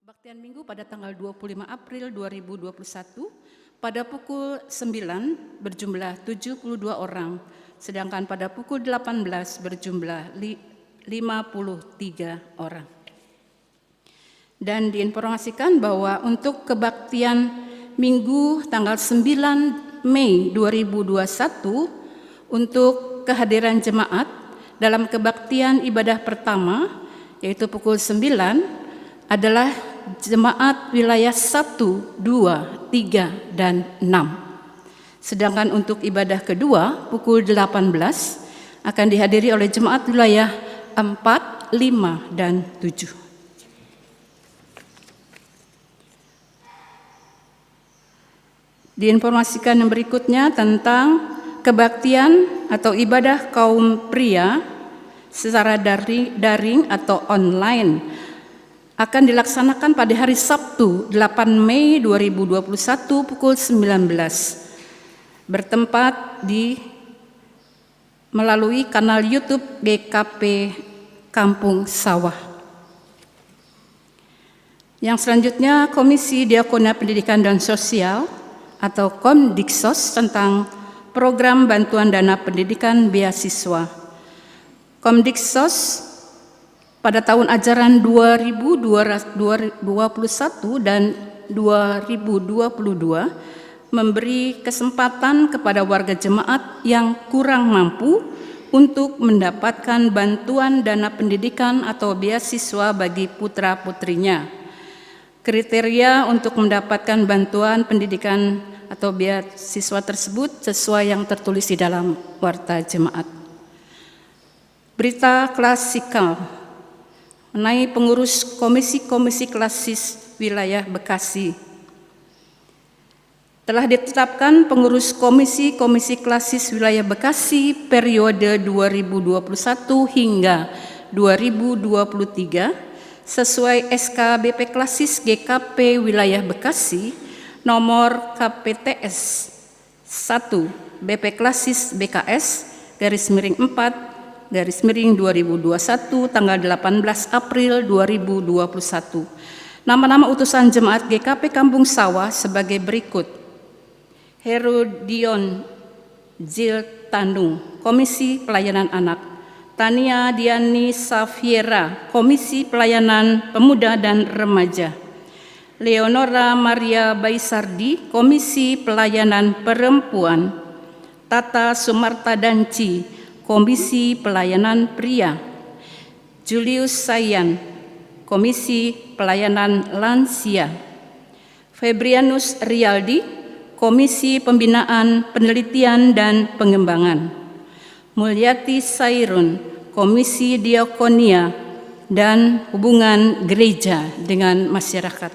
Baktian Minggu pada tanggal 25 April 2021 pada pukul 9 berjumlah 72 orang, sedangkan pada pukul 18 berjumlah 53 orang. Dan diinformasikan bahwa untuk kebaktian Minggu tanggal 9 Mei 2021 untuk kehadiran jemaat dalam kebaktian ibadah pertama yaitu pukul 9 adalah jemaat wilayah 1, 2, 3, dan 6. Sedangkan untuk ibadah kedua pukul 18 akan dihadiri oleh jemaat wilayah 4, 5, dan 7. Diinformasikan yang berikutnya tentang kebaktian atau ibadah kaum pria secara daring atau online akan dilaksanakan pada hari Sabtu 8 Mei 2021 pukul 19 bertempat melalui kanal YouTube GKP Kampung Sawah. Yang selanjutnya Komisi Diakonia Pendidikan dan Sosial atau Komdiksos tentang program bantuan dana pendidikan beasiswa. Komdiksos pada tahun ajaran 2021 dan 2022 memberi kesempatan kepada warga jemaat yang kurang mampu untuk mendapatkan bantuan dana pendidikan atau beasiswa bagi putra-putrinya. Kriteria untuk mendapatkan bantuan pendidikan atau beasiswa tersebut sesuai yang tertulis di dalam warta jemaat. Berita klasikal mengenai pengurus komisi-komisi klasis wilayah Bekasi. Telah ditetapkan pengurus komisi-komisi klasis wilayah Bekasi periode 2021 hingga 2023 sesuai SK BP Klasis GKP wilayah Bekasi nomor KPTS 1 BP Klasis BKS /4/2021 tanggal 18 April 2021. Nama-nama utusan jemaat GKP Kampung Sawah sebagai berikut. Herodion Zil Tandung, Komisi Pelayanan Anak. Tania Diani Safiera, Komisi Pelayanan Pemuda dan Remaja. Leonora Maria Baisardi, Komisi Pelayanan Perempuan. Tata Sumarta Danci, Komisi Pelayanan Pria. Julius Sayan, Komisi Pelayanan Lansia. Febrianus Rialdi, Komisi Pembinaan Penelitian dan Pengembangan. Mulyati Sairun, Komisi Diakonia dan Hubungan Gereja dengan Masyarakat.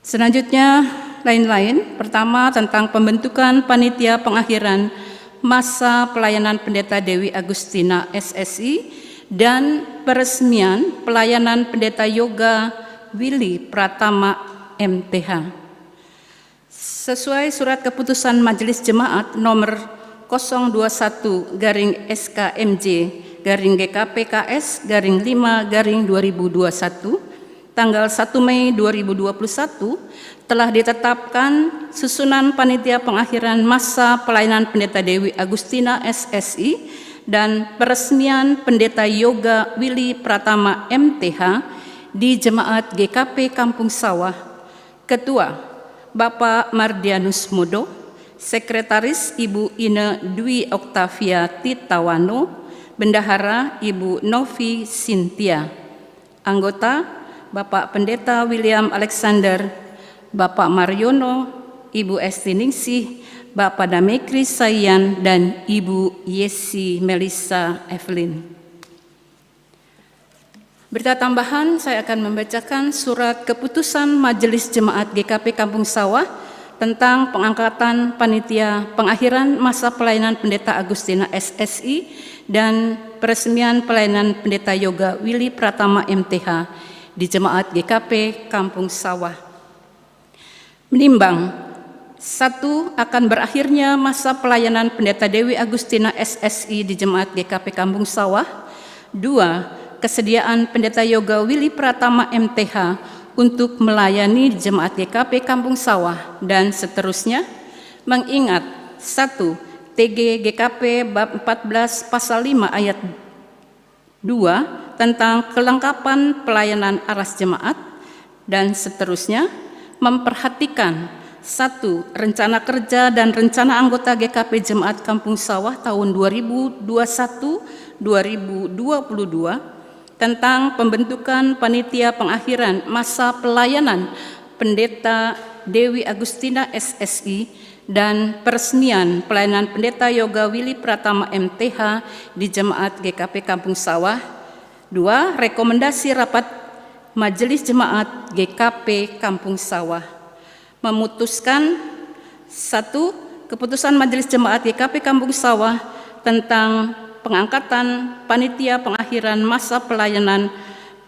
Selanjutnya lain-lain. Pertama tentang pembentukan panitia pengakhiran masa pelayanan Pendeta Dewi Agustina SSI dan peresmian pelayanan Pendeta Yoga Willy Pratama MTH. Sesuai surat keputusan Majelis Jemaat nomor 021-SKMJ-GKPKS-5-2021 tanggal 1 Mei 2021 telah ditetapkan susunan panitia pengakhiran masa pelayanan Pendeta Dewi Agustina SSI dan peresmian Pendeta Yoga Willy Pratama MTH di Jemaat GKP Kampung Sawah. Ketua Bapak Mardianus Modo, Sekretaris Ibu Ine Dwi Oktavia Titawano, Bendahara Ibu Novi Sintia, anggota Bapak Pendeta William Alexander, Bapak Mariono, Ibu Esti Ningsih, Bapak Damekri Sayan, dan Ibu Yesi Melissa Evelyn. Berita tambahan, saya akan membacakan surat keputusan Majelis Jemaat GKP Kampung Sawah tentang pengangkatan panitia pengakhiran masa pelayanan Pendeta Agustina SSI dan peresmian pelayanan Pendeta Yoga Willy Pratama MTH di Jemaat GKP Kampung Sawah. Menimbang 1. Akan berakhirnya masa pelayanan Pendeta Dewi Agustina SSI di Jemaat GKP Kampung Sawah. 2. kesediaan Pendeta Yoga Willy Pratama MTH untuk melayani Jemaat GKP Kampung Sawah, dan seterusnya mengingat 1. TG GKP bab 14 pasal 5 ayat 2 tentang kelengkapan pelayanan aras jemaat, dan seterusnya memperhatikan 1. Rencana kerja dan rencana anggota GKP Jemaat Kampung Sawah tahun 2021-2022 tentang pembentukan panitia pengakhiran masa pelayanan Pendeta Dewi Agustina SSI dan peresmian pelayanan Pendeta Yoga Willy Pratama MTH di Jemaat GKP Kampung Sawah. 2. Rekomendasi rapat Majelis Jemaat GKP Kampung Sawah memutuskan 1. Keputusan Majelis Jemaat GKP Kampung Sawah tentang pengangkatan panitia pengakhiran masa pelayanan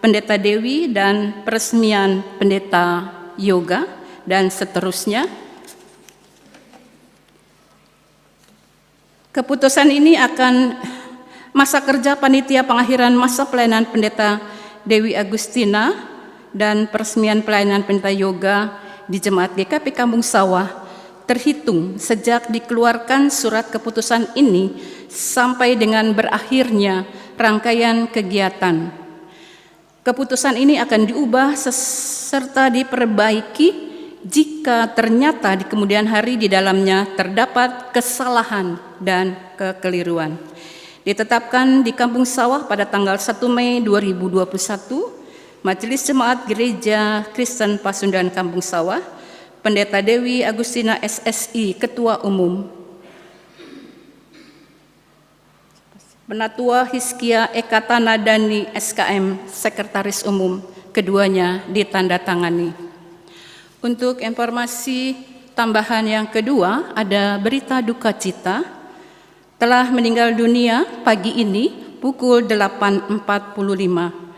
Pendeta Dewi dan peresmian Pendeta Yoga, dan seterusnya. Keputusan ini akan masa kerja panitia pengakhiran masa pelayanan Pendeta Dewi Agustina dan peresmian pelayanan Pendeta Yoga di Jemaat GKP Kampung Sawah terhitung sejak dikeluarkan surat keputusan ini sampai dengan berakhirnya rangkaian kegiatan. Keputusan ini akan diubah serta diperbaiki jika ternyata di kemudian hari di dalamnya terdapat kesalahan dan kekeliruan. Ditetapkan di Kampung Sawah pada tanggal 1 Mei 2021, Majelis Jemaat Gereja Kristen Pasundan Kampung Sawah, Pendeta Dewi Agustina SSI Ketua Umum, Penatua Hizkia Eka Tanadani SKM Sekretaris Umum, keduanya ditandatangani. Untuk informasi tambahan yang kedua, ada berita duka cita. Telah meninggal dunia pagi ini pukul 8.45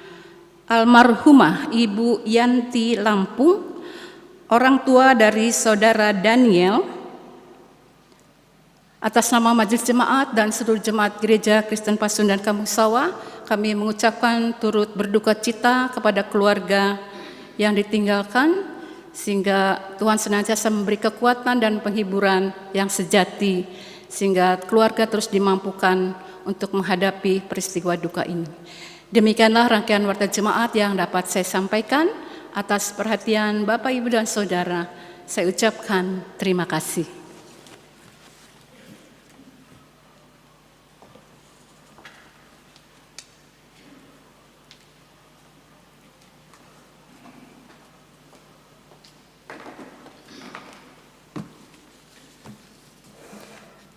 almarhumah Ibu Yanti Lampung, orang tua dari Saudara Daniel. Atas nama Majelis Jemaat dan seluruh Jemaat Gereja Kristen Pasundan Kampung Sawah, kami mengucapkan turut berduka cita kepada keluarga yang ditinggalkan, sehingga Tuhan senantiasa memberi kekuatan dan penghiburan yang sejati, sehingga keluarga terus dimampukan untuk menghadapi peristiwa duka ini. Demikianlah rangkaian warta jemaat yang dapat saya sampaikan. Atas perhatian Bapak, Ibu, dan Saudara, saya ucapkan terima kasih.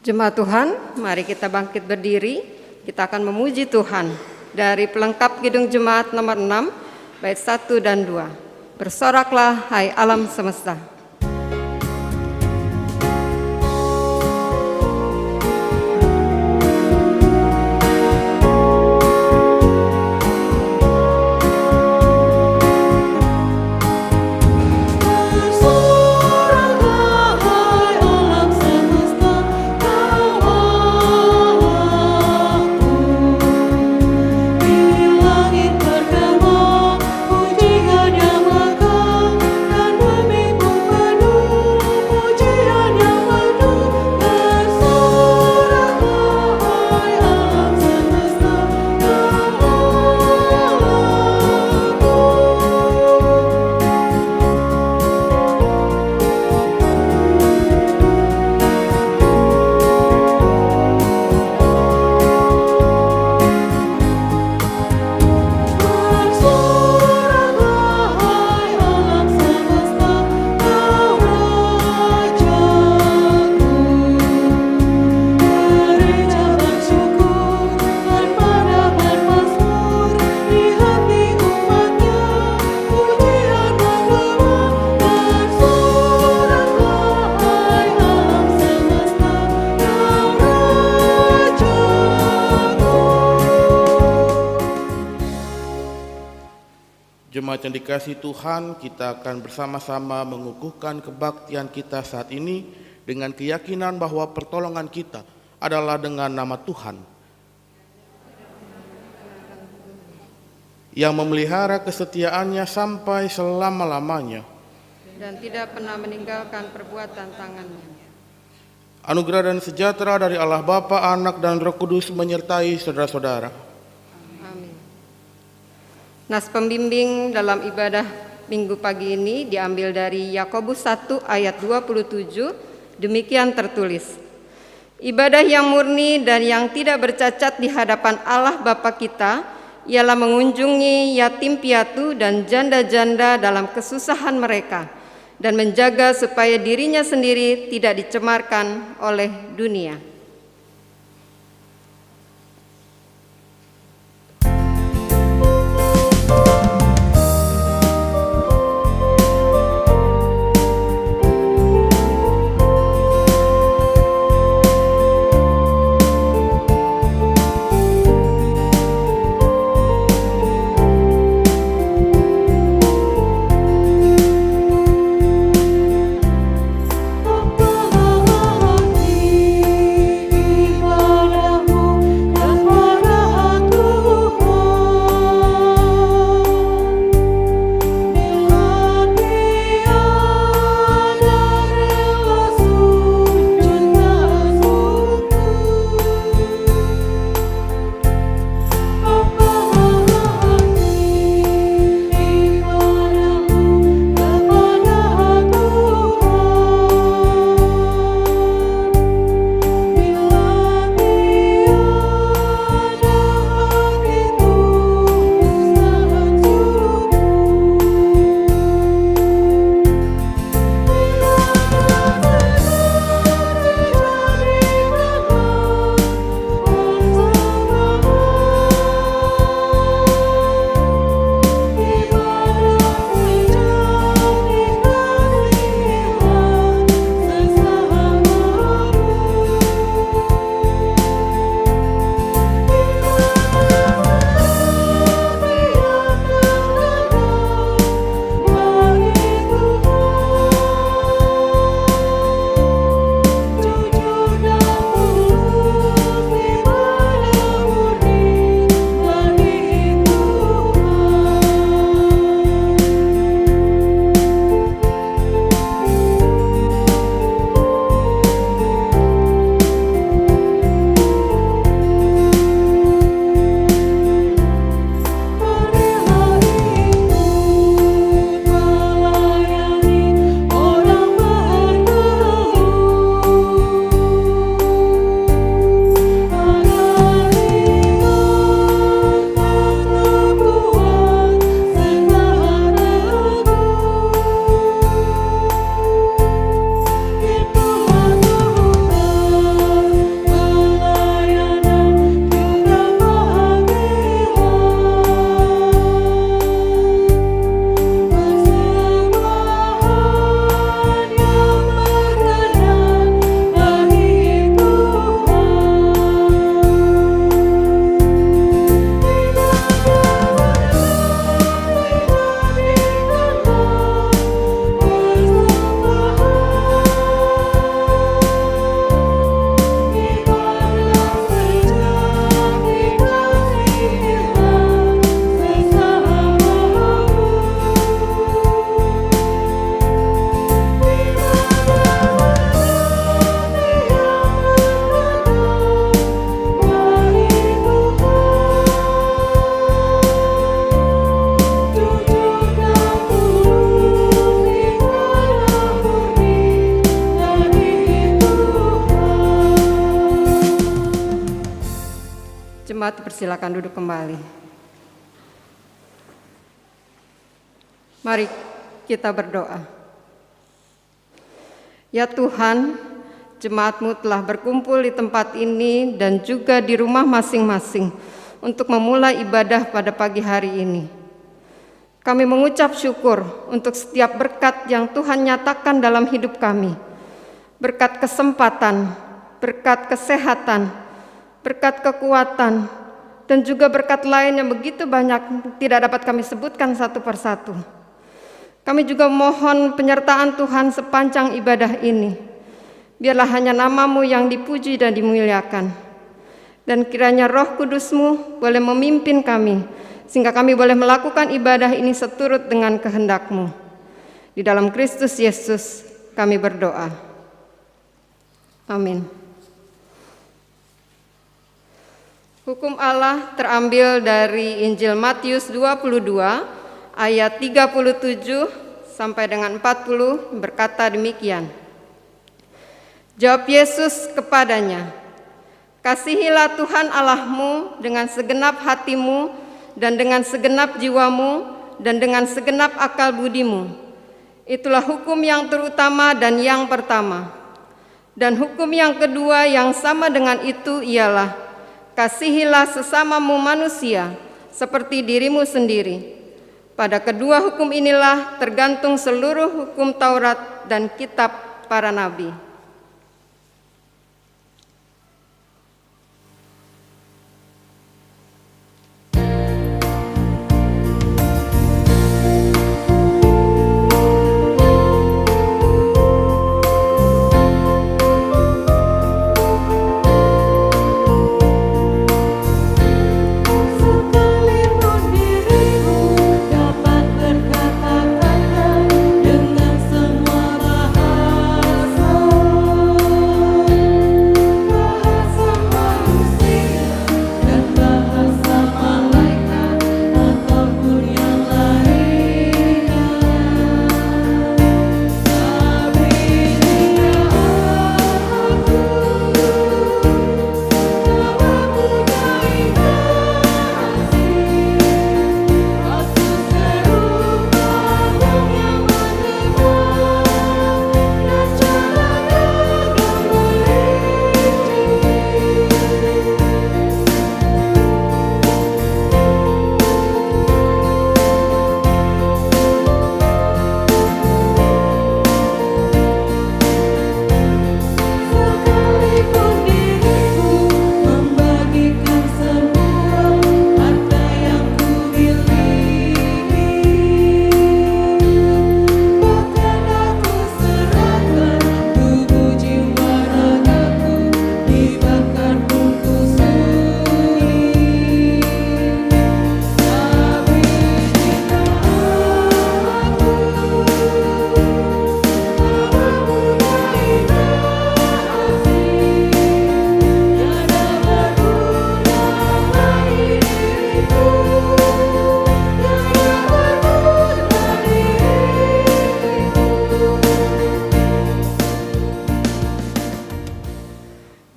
Jemaat Tuhan, mari kita bangkit berdiri, kita akan memuji Tuhan dari pelengkap Kidung Jemaat nomor 6, bait 1 dan 2. Bersoraklah hai alam semesta. Jemaat yang dikasihi Tuhan, kita akan bersama-sama mengukuhkan kebaktian kita saat ini dengan keyakinan bahwa pertolongan kita adalah dengan nama Tuhan. yang memelihara kesetiaannya sampai selama-lamanya, dan tidak pernah meninggalkan perbuatan tangannya. Anugerah dan sejahtera dari Allah Bapa, Anak, dan Roh Kudus menyertai saudara-saudara. Amin. Nas pembimbing dalam ibadah Minggu pagi ini diambil dari Yakobus 1 ayat 27, demikian tertulis. Ibadah yang murni dan yang tidak bercacat di hadapan Allah Bapa kita ialah mengunjungi yatim piatu dan janda-janda dalam kesusahan mereka dan menjaga supaya dirinya sendiri tidak dicemarkan oleh dunia. Jemaat persilakan duduk kembali. Mari kita berdoa. Ya Tuhan, jemaat-Mu telah berkumpul di tempat ini dan juga di rumah masing-masing untuk memulai ibadah pada pagi hari ini. Kami mengucap syukur untuk setiap berkat yang Tuhan nyatakan dalam hidup kami. Berkat kesempatan, berkat kesehatan, berkat kekuatan, dan juga berkat lain yang begitu banyak tidak dapat kami sebutkan satu persatu. Kami juga mohon penyertaan Tuhan sepanjang ibadah ini. Biarlah hanya nama-Mu yang dipuji dan dimuliakan. Dan kiranya Roh Kudus-Mu boleh memimpin kami sehingga kami boleh melakukan ibadah ini seturut dengan kehendak-Mu. Di dalam Kristus Yesus kami berdoa. Amin. Hukum Allah terambil dari Injil Matius 22 ayat 37 sampai dengan 40 berkata demikian. Jawab Yesus kepadanya, "Kasihilah Tuhan Allahmu dengan segenap hatimu dan dengan segenap jiwamu dan dengan segenap akal budimu. Itulah hukum yang terutama dan yang pertama. Dan hukum yang kedua yang sama dengan itu ialah, kasihilah sesamamu manusia seperti dirimu sendiri. Pada kedua hukum inilah tergantung seluruh hukum Taurat dan kitab para nabi."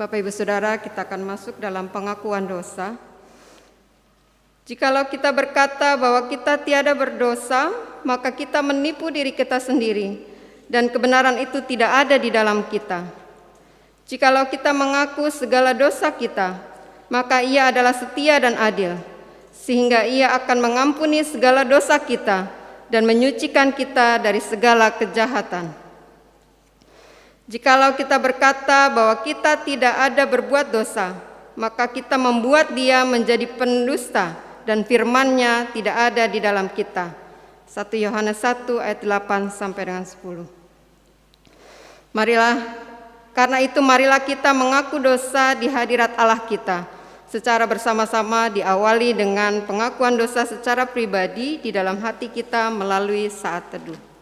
Bapak Ibu Saudara, kita akan masuk dalam pengakuan dosa. Jikalau kita berkata bahwa kita tiada berdosa, maka kita menipu diri kita sendiri, dan kebenaran itu tidak ada di dalam kita. Jikalau kita mengaku segala dosa kita, maka Ia adalah setia dan adil, sehingga Ia akan mengampuni segala dosa kita dan menyucikan kita dari segala kejahatan. Jikalau kita berkata bahwa kita tidak ada berbuat dosa, maka kita membuat Dia menjadi pendusta dan firman-Nya tidak ada di dalam kita. 1 Yohanes 1 ayat 8 sampai dengan 10. Karena itu marilah kita mengaku dosa di hadirat Allah kita, secara bersama-sama diawali dengan pengakuan dosa secara pribadi di dalam hati kita melalui saat teduh.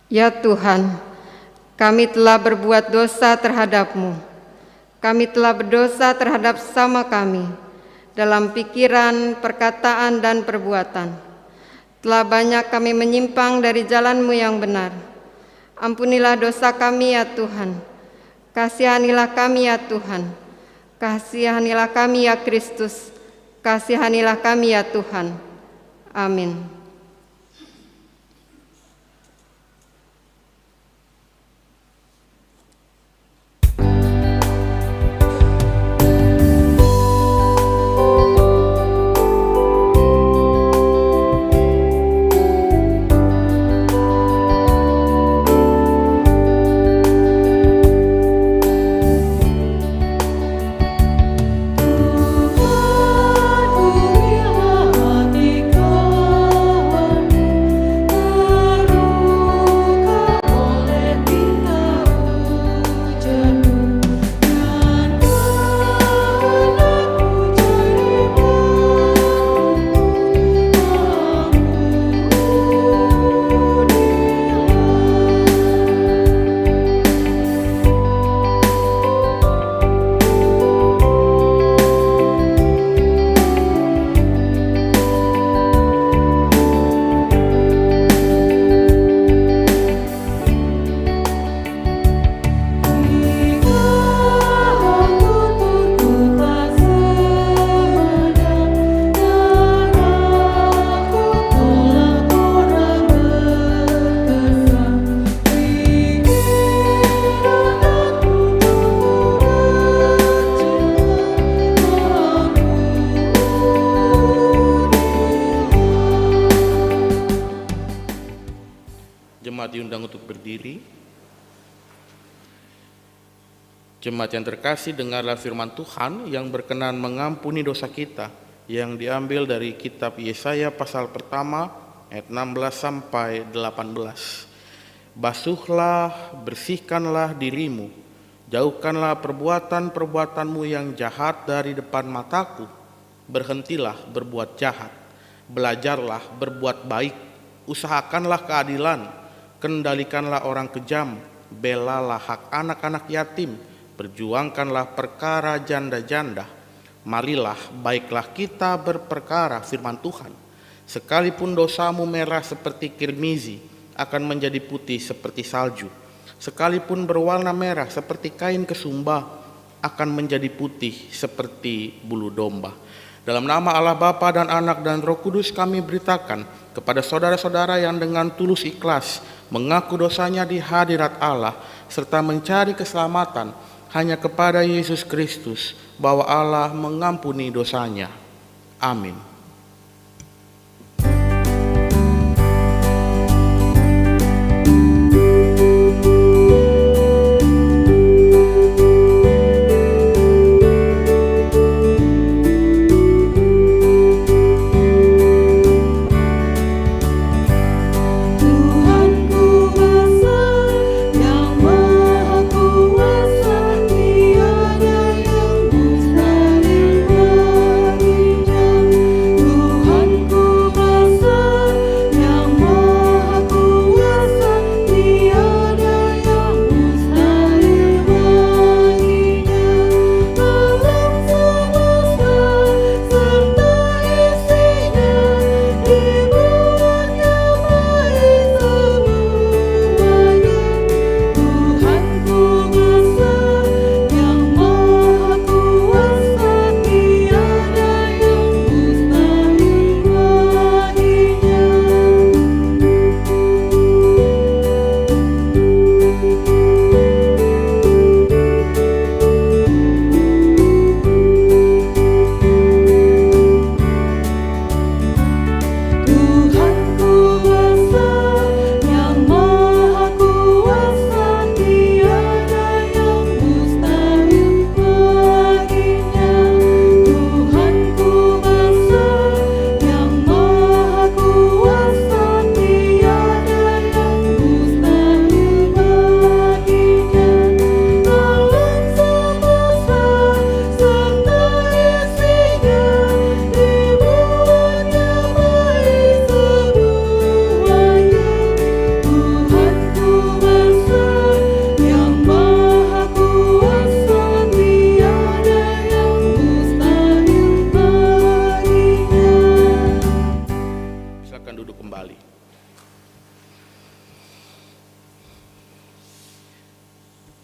Ya Tuhan, kami telah berbuat dosa terhadap-Mu. Kami telah berdosa terhadap sesama kami dalam pikiran, perkataan, dan perbuatan. Telah banyak kami menyimpang dari jalan-Mu yang benar. Ampunilah dosa kami ya Tuhan. Kasihanilah kami ya Tuhan. Kasihanilah kami ya Kristus. Kasihanilah kami ya Tuhan. Amin. Jemaat diundang untuk berdiri. Jemaat yang terkasih, dengarlah firman Tuhan yang berkenan mengampuni dosa kita, yang diambil dari kitab Yesaya pasal pertama ayat 16 sampai 18. Basuhlah, bersihkanlah dirimu, jauhkanlah perbuatan-perbuatanmu yang jahat dari depan mataku. Berhentilah berbuat jahat, belajarlah berbuat baik, usahakanlah keadilan, kendalikanlah orang kejam, belalah hak anak-anak yatim, perjuangkanlah perkara janda-janda. Marilah, baiklah kita berperkara firman Tuhan. Sekalipun dosamu merah seperti kirmizi, akan menjadi putih seperti salju. Sekalipun berwarna merah seperti kain kesumba, akan menjadi putih seperti bulu domba. Dalam nama Allah Bapa dan Anak dan Roh Kudus kami beritakan kepada saudara-saudara yang dengan tulus ikhlas mengaku dosanya di hadirat Allah, serta mencari keselamatan hanya kepada Yesus Kristus, bahwa Allah mengampuni dosanya. Amin.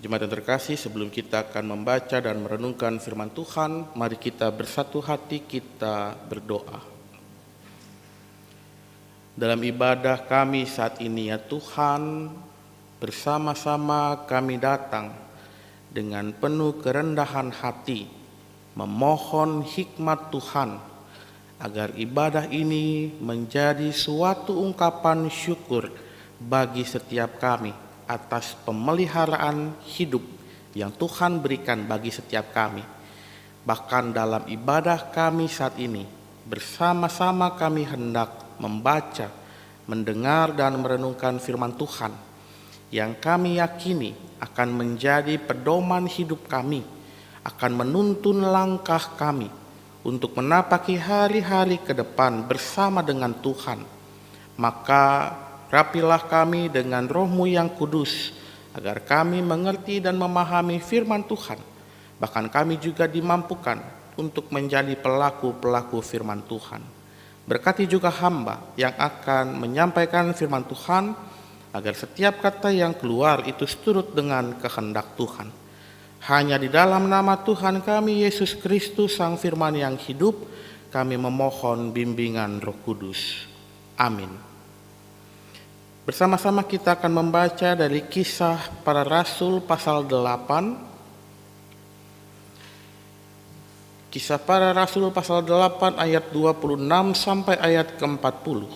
Jemaat yang terkasih, sebelum kita akan membaca dan merenungkan firman Tuhan, mari kita bersatu hati, kita berdoa. Dalam ibadah kami saat ini ya Tuhan, bersama-sama kami datang dengan penuh kerendahan hati, memohon hikmat Tuhan, agar ibadah ini menjadi suatu ungkapan syukur bagi setiap kami atas pemeliharaan hidup yang Tuhan berikan bagi setiap kami. Bahkan dalam ibadah kami saat ini, bersama-sama kami hendak membaca, mendengar dan merenungkan firman Tuhan yang kami yakini akan menjadi pedoman hidup kami, akan menuntun langkah kami untuk menapaki hari-hari ke depan bersama dengan Tuhan. Maka rapilah kami dengan Roh-Mu yang kudus, agar kami mengerti dan memahami firman Tuhan. Bahkan kami juga dimampukan untuk menjadi pelaku-pelaku firman Tuhan. Berkati juga hamba yang akan menyampaikan firman Tuhan, agar setiap kata yang keluar itu seturut dengan kehendak Tuhan. Hanya di dalam nama Tuhan kami Yesus Kristus Sang Firman yang hidup, kami memohon bimbingan Roh Kudus. Amin. Bersama-sama kita akan membaca dari Kisah Para Rasul pasal 8. Kisah Para Rasul pasal 8 ayat 26 sampai ayat ke-40.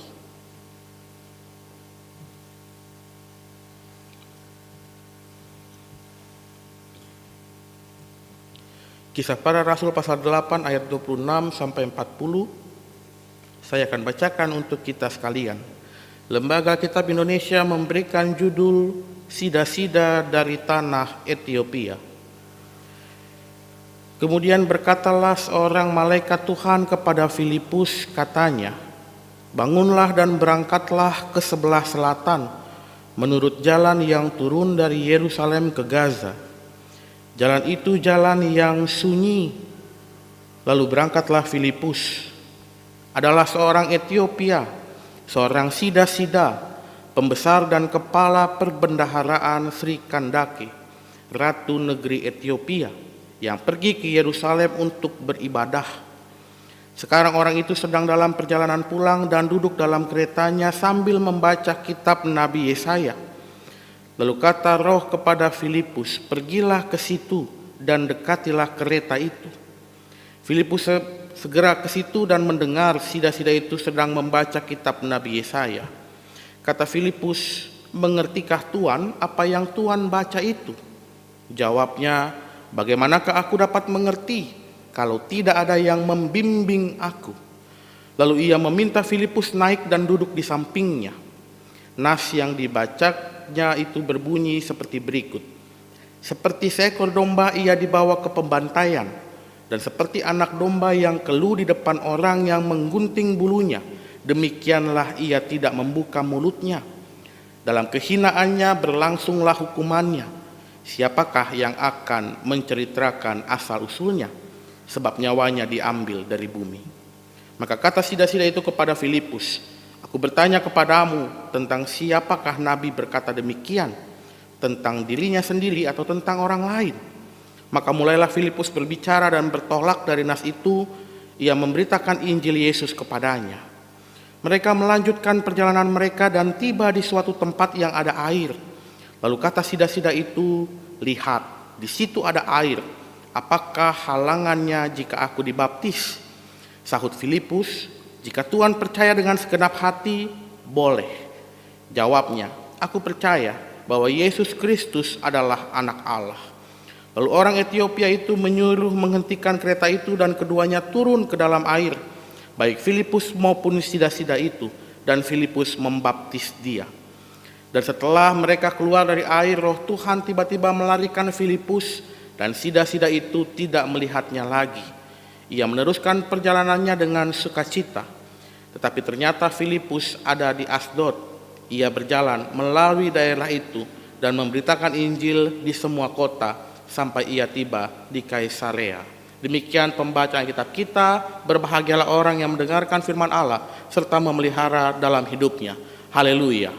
Kisah Para Rasul pasal 8 ayat 26 sampai 40. Saya akan bacakan untuk kita sekalian. Lembaga Kitab Indonesia memberikan judul Sida-sida dari Tanah Ethiopia. Kemudian berkatalah seorang malaikat Tuhan kepada Filipus, katanya, "Bangunlah dan berangkatlah ke sebelah selatan, menurut jalan yang turun dari Yerusalem ke Gaza. Jalan itu jalan yang sunyi." Lalu berangkatlah Filipus. Adalah seorang Ethiopia, seorang sida-sida, pembesar dan kepala perbendaharaan Sri Kandake, Ratu Negeri Ethiopia, yang pergi ke Yerusalem untuk beribadah. Sekarang orang itu sedang dalam perjalanan pulang dan duduk dalam keretanya sambil membaca kitab Nabi Yesaya. Lalu kata Roh kepada Filipus, "Pergilah ke situ dan dekatilah kereta itu." Filipus segera ke situ dan mendengar sida-sida itu sedang membaca kitab Nabi Yesaya. Kata Filipus, "Mengertikah Tuan apa yang Tuan baca itu?" Jawabnya, "Bagaimanakah aku dapat mengerti kalau tidak ada yang membimbing aku?" Lalu ia meminta Filipus naik dan duduk di sampingnya. Nas yang dibacanya itu berbunyi seperti berikut. "Seperti seekor domba ia dibawa ke pembantaian, dan seperti anak domba yang keluh di depan orang yang menggunting bulunya, demikianlah ia tidak membuka mulutnya. Dalam kehinaannya berlangsunglah hukumannya. Siapakah yang akan menceritakan asal-usulnya? Sebab nyawanya diambil dari bumi." Maka kata sida-sida itu kepada Filipus, "Aku bertanya kepadamu tentang siapakah Nabi berkata demikian, tentang dirinya sendiri atau tentang orang lain?" Maka mulailah Filipus berbicara dan bertolak dari nas itu, ia memberitakan Injil Yesus kepadanya. Mereka melanjutkan perjalanan mereka dan tiba di suatu tempat yang ada air. Lalu kata sida-sida itu, "Lihat, di situ ada air. Apakah halangannya jika aku dibaptis?" Sahut Filipus, "Jika Tuhan percaya dengan segenap hati, boleh." Jawabnya, "Aku percaya bahwa Yesus Kristus adalah Anak Allah." Lalu orang Ethiopia itu menyuruh menghentikan kereta itu dan keduanya turun ke dalam air, baik Filipus maupun sida-sida itu, dan Filipus membaptis dia. Dan setelah mereka keluar dari air, Roh Tuhan tiba-tiba melarikan Filipus, dan sida-sida itu tidak melihatnya lagi. Ia meneruskan perjalanannya dengan sukacita. Tetapi ternyata Filipus ada di Asdod. Ia berjalan melalui daerah itu dan memberitakan Injil di semua kota sampai ia tiba di Kaisarea. Demikian pembacaan kitab kita. Berbahagialah orang yang mendengarkan firman Allah serta memelihara dalam hidupnya. Haleluya.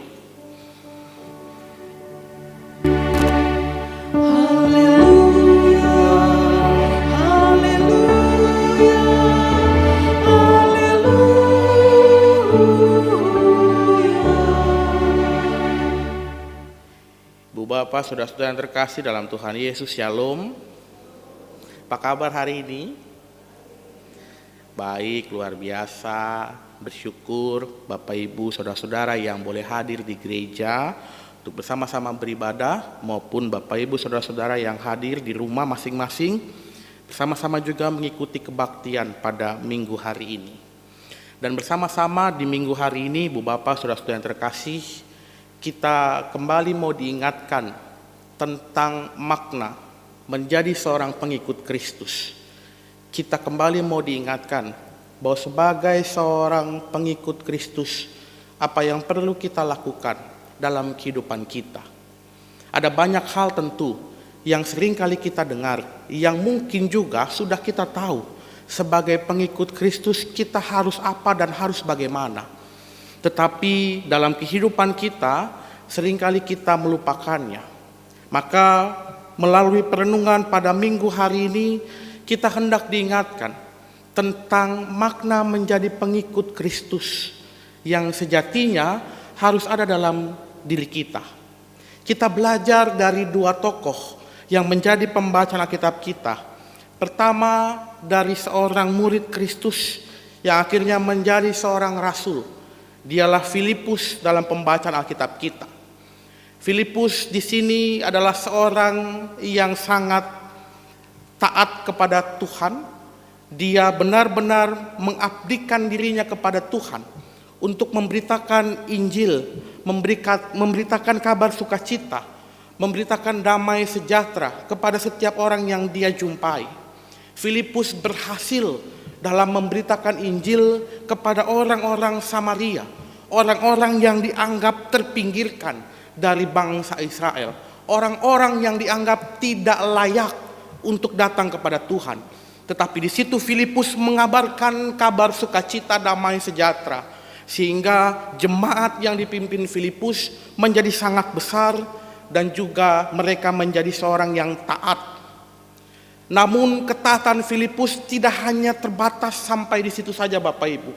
Bapak, saudara-saudara yang terkasih dalam Tuhan Yesus, Shalom. Apa kabar hari ini? Baik, luar biasa. Bersyukur Bapak Ibu, saudara-saudara yang boleh hadir di gereja untuk bersama-sama beribadah, maupun Bapak Ibu, saudara-saudara yang hadir di rumah masing-masing, bersama-sama juga mengikuti kebaktian pada minggu hari ini. Dan bersama-sama di minggu hari ini, Bu Bapak, saudara-saudara yang terkasih, kita kembali mau diingatkan tentang makna menjadi seorang pengikut Kristus. Kita kembali mau diingatkan bahwa sebagai seorang pengikut Kristus, apa yang perlu kita lakukan dalam kehidupan kita. Ada banyak hal tentu yang sering kali kita dengar, yang mungkin juga sudah kita tahu. Sebagai pengikut Kristus kita harus apa dan harus bagaimana. Tetapi dalam kehidupan kita seringkali kita melupakannya. Maka melalui perenungan pada minggu hari ini kita hendak diingatkan tentang makna menjadi pengikut Kristus yang sejatinya harus ada dalam diri kita. Kita belajar dari dua tokoh yang menjadi pembacaan Alkitab kita. Pertama dari seorang murid Kristus yang akhirnya menjadi seorang rasul. Dialah Filipus dalam pembacaan Alkitab kita. Filipus di sini adalah seorang yang sangat taat kepada Tuhan, dia benar-benar mengabdikan dirinya kepada Tuhan untuk memberitakan Injil, memberitakan kabar sukacita, memberitakan damai sejahtera kepada setiap orang yang dia jumpai. Filipus berhasil dalam memberitakan Injil kepada orang-orang Samaria, orang-orang yang dianggap terpinggirkan dari bangsa Israel, orang-orang yang dianggap tidak layak untuk datang kepada Tuhan. Tetapi di situ Filipus mengabarkan kabar sukacita, damai sejahtera, sehingga jemaat yang dipimpin Filipus menjadi sangat besar dan juga mereka menjadi seorang yang taat. Namun ketaatan Filipus tidak hanya terbatas sampai di situ saja Bapak Ibu.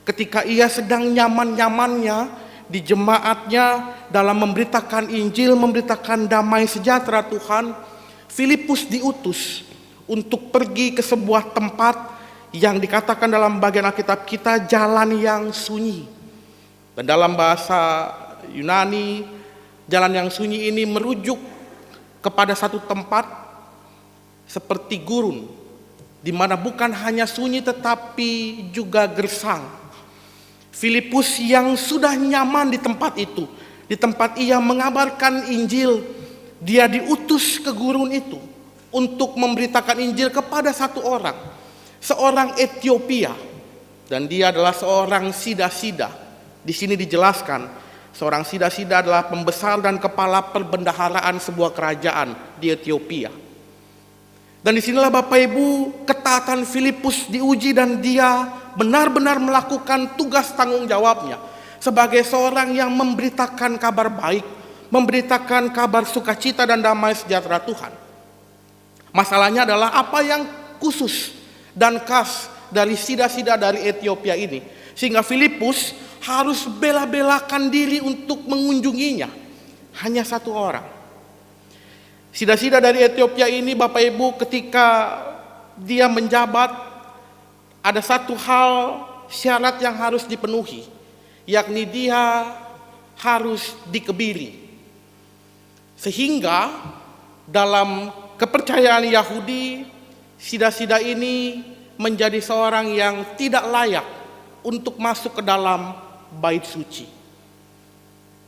Ketika ia sedang nyaman-nyamannya di jemaatnya dalam memberitakan Injil, memberitakan damai sejahtera Tuhan, Filipus diutus untuk pergi ke sebuah tempat yang dikatakan dalam bagian Alkitab kita jalan yang sunyi. Dan dalam bahasa Yunani, jalan yang sunyi ini merujuk kepada satu tempat seperti gurun, di mana bukan hanya sunyi tetapi juga gersang. Filipus yang sudah nyaman di tempat itu, di tempat ia mengabarkan Injil, dia diutus ke gurun itu untuk memberitakan Injil kepada satu orang, seorang Etiopia, dan dia adalah seorang sida-sida. Di sini dijelaskan, seorang sida-sida adalah pembesar dan kepala perbendaharaan sebuah kerajaan di Etiopia. Dan disinilah Bapak Ibu ketaatan Filipus diuji dan dia benar-benar melakukan tugas tanggung jawabnya sebagai seorang yang memberitakan kabar baik, memberitakan kabar sukacita dan damai sejahtera Tuhan. Masalahnya adalah apa yang khusus dan khas dari sida-sida dari Etiopia ini, sehingga Filipus harus bela-belakan diri untuk mengunjunginya. Hanya satu orang. Sida-sida dari Etiopia ini Bapak Ibu ketika dia menjabat, ada satu hal syarat yang harus dipenuhi, yakni dia harus dikebiri. Sehingga dalam kepercayaan Yahudi, sida-sida ini menjadi seorang yang tidak layak untuk masuk ke dalam bait suci.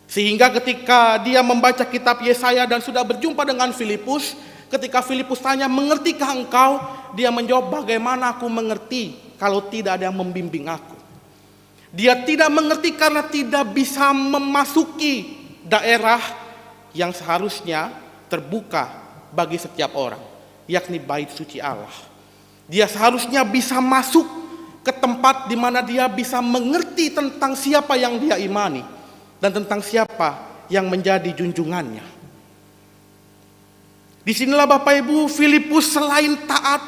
Sehingga ketika dia membaca kitab Yesaya dan sudah berjumpa dengan Filipus, ketika Filipus tanya, "Mengertikah engkau?" Dia menjawab, "Bagaimana aku mengerti kalau tidak ada yang membimbing aku?" Dia tidak mengerti karena tidak bisa memasuki daerah yang seharusnya terbuka bagi setiap orang, yakni bait suci Allah. Dia seharusnya bisa masuk ke tempat di mana dia bisa mengerti tentang siapa yang dia imani dan tentang siapa yang menjadi junjungannya. Disinilah Bapak Ibu Filipus selain taat,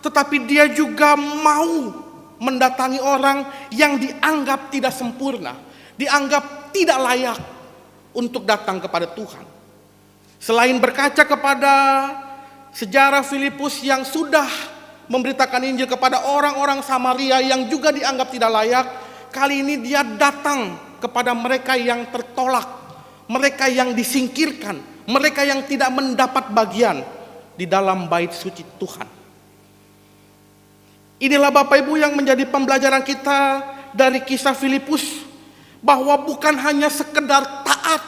tetapi dia juga mau mendatangi orang yang dianggap tidak sempurna, dianggap tidak layak untuk datang kepada Tuhan. Selain berkaca kepada sejarah Filipus yang sudah memberitakan Injil kepada orang-orang Samaria yang juga dianggap tidak layak, kali ini dia datang kepada mereka yang tertolak, mereka yang disingkirkan, mereka yang tidak mendapat bagian di dalam bait suci Tuhan. Inilah Bapak Ibu yang menjadi pembelajaran kita dari kisah Filipus, bahwa bukan hanya sekedar taat,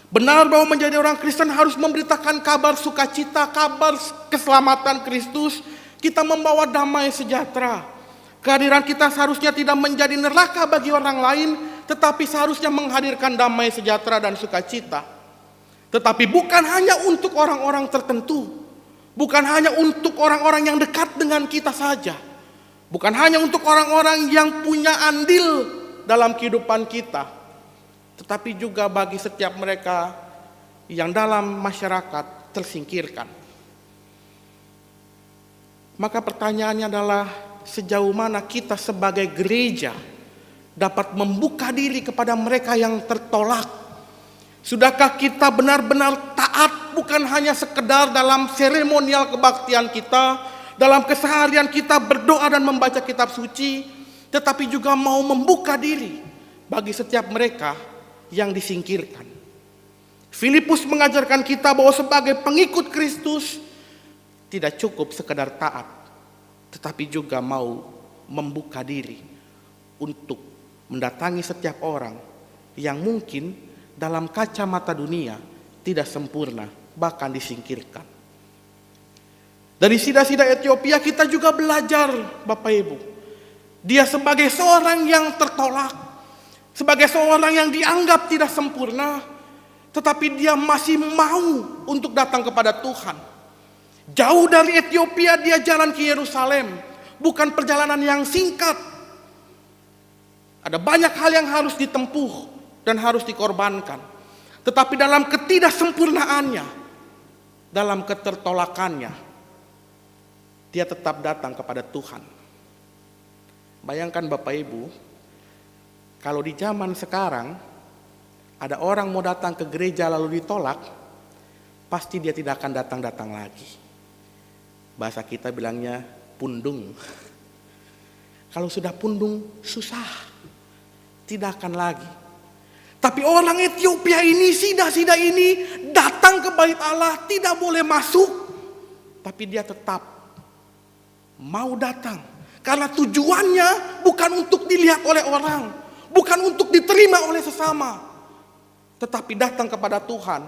benar bahwa menjadi orang Kristen harus memberitakan kabar sukacita, kabar keselamatan Kristus, kita membawa damai sejahtera. Kehadiran kita seharusnya tidak menjadi neraka bagi orang lain, tetapi seharusnya menghadirkan damai sejahtera dan sukacita. Tetapi bukan hanya untuk orang-orang tertentu, bukan hanya untuk orang-orang yang dekat dengan kita saja, bukan hanya untuk orang-orang yang punya andil dalam kehidupan kita, tetapi juga bagi setiap mereka yang dalam masyarakat tersingkirkan. Maka pertanyaannya adalah, sejauh mana kita sebagai gereja dapat membuka diri kepada mereka yang tertolak? Sudahkah kita benar-benar taat, bukan hanya sekedar dalam seremonial kebaktian kita, dalam keseharian kita berdoa dan membaca kitab suci, tetapi juga mau membuka diri bagi setiap mereka yang disingkirkan? Filipus mengajarkan kita bahwa sebagai pengikut Kristus, tidak cukup sekedar taat, tetapi juga mau membuka diri untuk mendatangi setiap orang yang mungkin dalam kacamata dunia tidak sempurna, bahkan disingkirkan. Dari sida-sida Ethiopia kita juga belajar, Bapak Ibu. Dia sebagai seorang yang tertolak, sebagai seorang yang dianggap tidak sempurna, tetapi dia masih mau untuk datang kepada Tuhan. Jauh dari Ethiopia dia jalan ke Yerusalem, bukan perjalanan yang singkat. Ada banyak hal yang harus ditempuh dan harus dikorbankan. Tetapi dalam ketidaksempurnaannya, dalam ketertolakannya, dia tetap datang kepada Tuhan. Bayangkan Bapak Ibu, kalau di zaman sekarang ada orang mau datang ke gereja lalu ditolak, pasti dia tidak akan datang-datang lagi. Bahasa kita bilangnya pundung. Kalau sudah pundung susah, tidak akan lagi. Tapi orang Ethiopia ini, sida-sida ini datang ke bait Allah, tidak boleh masuk, tapi dia tetap mau datang. Karena tujuannya bukan untuk dilihat oleh orang, bukan untuk diterima oleh sesama, tetapi datang kepada Tuhan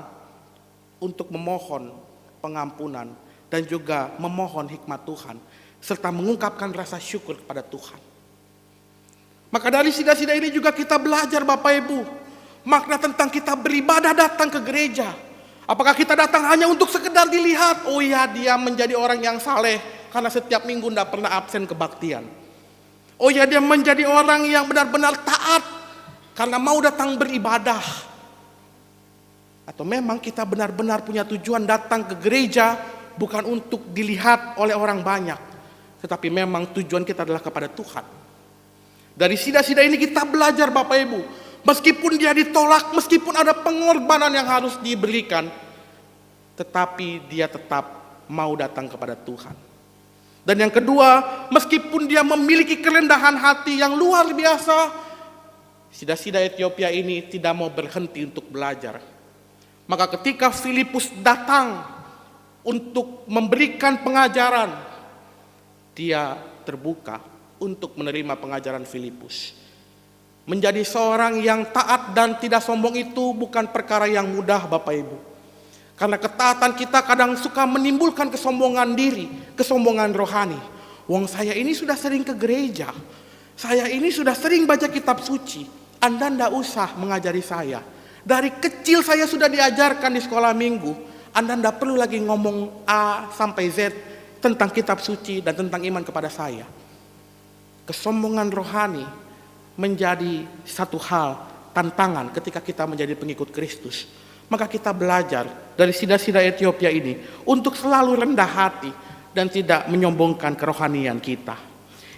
untuk memohon pengampunan dan juga memohon hikmat Tuhan, serta mengungkapkan rasa syukur kepada Tuhan. Maka dari sida-sida ini juga kita belajar, Bapak Ibu, makna tentang kita beribadah datang ke gereja. Apakah kita datang hanya untuk sekedar dilihat, oh ya dia menjadi orang yang saleh karena setiap minggu tidak pernah absen kebaktian. Oh ya dia menjadi orang yang benar-benar taat karena mau datang beribadah. Atau memang kita benar-benar punya tujuan datang ke gereja bukan untuk dilihat oleh orang banyak, tetapi memang tujuan kita adalah kepada Tuhan. Dari sida-sida ini kita belajar, Bapak Ibu, meskipun dia ditolak, meskipun ada pengorbanan yang harus diberikan, tetapi dia tetap mau datang kepada Tuhan. Dan yang kedua, meskipun dia memiliki kerendahan hati yang luar biasa, sida-sida Ethiopia ini tidak mau berhenti untuk belajar. Maka ketika Filipus datang untuk memberikan pengajaran, dia terbuka untuk menerima pengajaran Filipus. Menjadi seorang yang taat dan tidak sombong itu bukan perkara yang mudah, Bapak Ibu. Karena ketaatan kita kadang suka menimbulkan kesombongan diri, kesombongan rohani. Wong saya ini sudah sering ke gereja, saya ini sudah sering baca kitab suci, Anda ndak usah mengajari saya. Dari kecil saya sudah diajarkan di sekolah minggu, Anda ndak perlu lagi ngomong A sampai Z tentang kitab suci dan tentang iman kepada saya. Kesombongan rohani menjadi satu hal tantangan ketika kita menjadi pengikut Kristus. Maka kita belajar dari sida-sida Ethiopia ini untuk selalu rendah hati dan tidak menyombongkan kerohanian kita.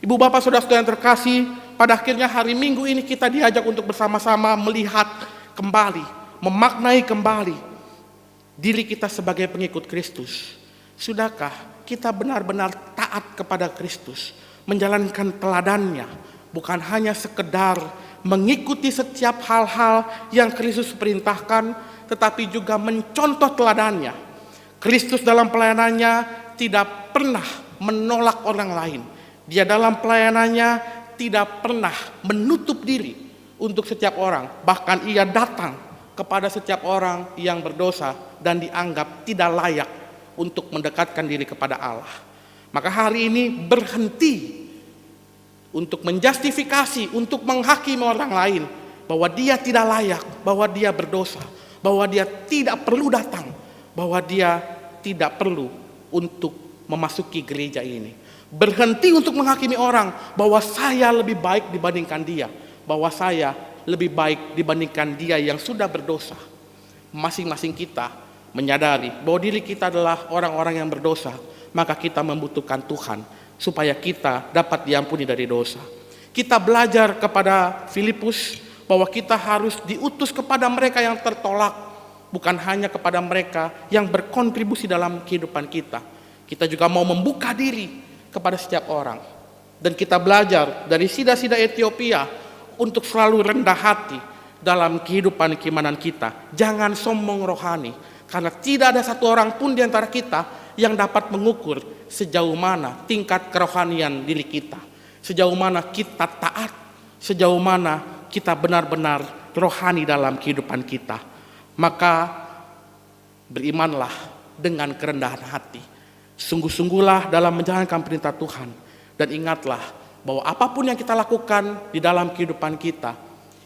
Ibu bapak saudara-saudara yang terkasih, pada akhirnya hari Minggu ini kita diajak untuk bersama-sama melihat kembali, memaknai kembali diri kita sebagai pengikut Kristus. Sudahkah kita benar-benar taat kepada Kristus, menjalankan teladannya, bukan hanya sekedar mengikuti setiap hal-hal yang Kristus perintahkan, tetapi juga mencontoh teladannya. Kristus dalam pelayanannya tidak pernah menolak orang lain. Dia dalam pelayanannya tidak pernah menutup diri untuk setiap orang. Bahkan ia datang kepada setiap orang yang berdosa dan dianggap tidak layak untuk mendekatkan diri kepada Allah. Maka hari ini berhenti untuk menjustifikasi, untuk menghakimi orang lain bahwa dia tidak layak, bahwa dia berdosa, bahwa dia tidak perlu datang, bahwa dia tidak perlu untuk memasuki gereja ini. Berhenti untuk menghakimi orang bahwa saya lebih baik dibandingkan dia, bahwa saya lebih baik dibandingkan dia yang sudah berdosa. Masing-masing kita menyadari bahwa diri kita adalah orang-orang yang berdosa, maka kita membutuhkan Tuhan supaya kita dapat diampuni dari dosa. Kita belajar kepada Filipus bahwa kita harus diutus kepada mereka yang tertolak, bukan hanya kepada mereka yang berkontribusi dalam kehidupan kita. Kita juga mau membuka diri kepada setiap orang. Dan kita belajar dari sida-sida Ethiopia untuk selalu rendah hati dalam kehidupan keimanan kita. Jangan sombong rohani, karena tidak ada satu orang pun di antara kita yang dapat mengukur sejauh mana tingkat kerohanian diri kita, sejauh mana kita taat, sejauh mana kita benar-benar rohani dalam kehidupan kita. Maka berimanlah dengan kerendahan hati, sungguh-sungguhlah dalam menjalankan perintah Tuhan, dan ingatlah bahwa apapun yang kita lakukan di dalam kehidupan kita,